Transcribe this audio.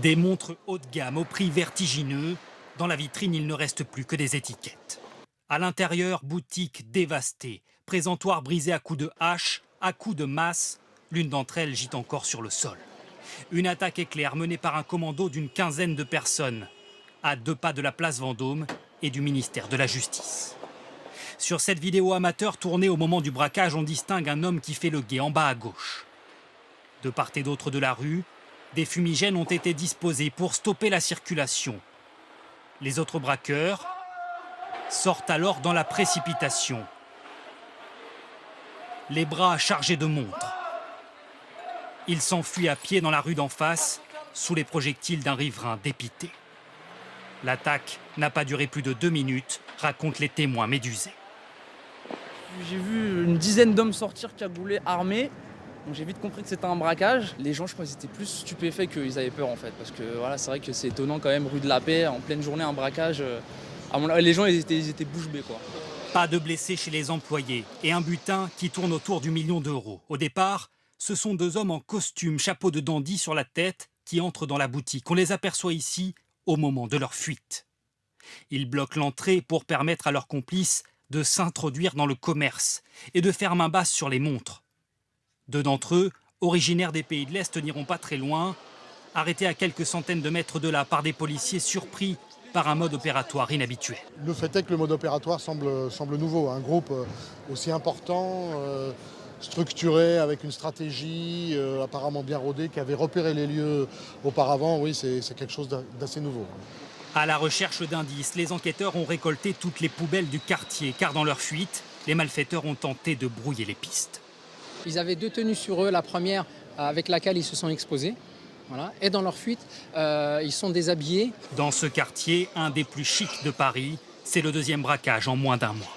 Des montres haut de gamme au prix vertigineux. Dans la vitrine, il ne reste plus que des étiquettes. À l'intérieur, boutique dévastée, présentoir brisé à coups de hache, à coups de masse. L'une d'entre elles gît encore sur le sol. Une attaque éclair menée par un commando d'une quinzaine de personnes, à 2 pas de la place Vendôme et du ministère de la Justice. Sur cette vidéo amateur tournée au moment du braquage, on distingue un homme qui fait le guet en bas à gauche. De part et d'autre de la rue, des fumigènes ont été disposés pour stopper la circulation. Les autres braqueurs sortent alors dans la précipitation, les bras chargés de montres. Ils s'enfuient à pied dans la rue d'en face, sous les projectiles d'un riverain dépité. L'attaque n'a pas duré plus de 2 minutes, racontent les témoins médusés. J'ai vu une dizaine d'hommes sortir cagoulés, armés. Donc j'ai vite compris que c'était un braquage. Les gens, je pense, étaient plus stupéfaits qu'ils avaient peur en fait. Parce que voilà, c'est vrai que c'est étonnant quand même, rue de la Paix, en pleine journée, un braquage. Les gens, ils étaient bouche bée quoi. Pas de blessés chez les employés et un butin qui tourne autour du million d'euros. Au départ, ce sont 2 hommes en costume, chapeau de dandy sur la tête, qui entrent dans la boutique. On les aperçoit ici au moment de leur fuite. Ils bloquent l'entrée pour permettre à leurs complices de s'introduire dans le commerce et de faire main basse sur les montres. 2 d'entre eux, originaires des pays de l'Est, n'iront pas très loin, arrêtés à quelques centaines de mètres de là par des policiers surpris par un mode opératoire inhabituel. Le fait est que le mode opératoire semble nouveau. Un groupe aussi important, structuré, avec une stratégie apparemment bien rodée, qui avait repéré les lieux auparavant, oui, c'est quelque chose d'assez nouveau. À la recherche d'indices, les enquêteurs ont récolté toutes les poubelles du quartier, car dans leur fuite, les malfaiteurs ont tenté de brouiller les pistes. Ils avaient 2 tenues sur eux, la première avec laquelle ils se sont exposés. Voilà. Et dans leur fuite, ils sont déshabillés. Dans ce quartier, un des plus chics de Paris, c'est le 2e braquage en moins d'1 mois.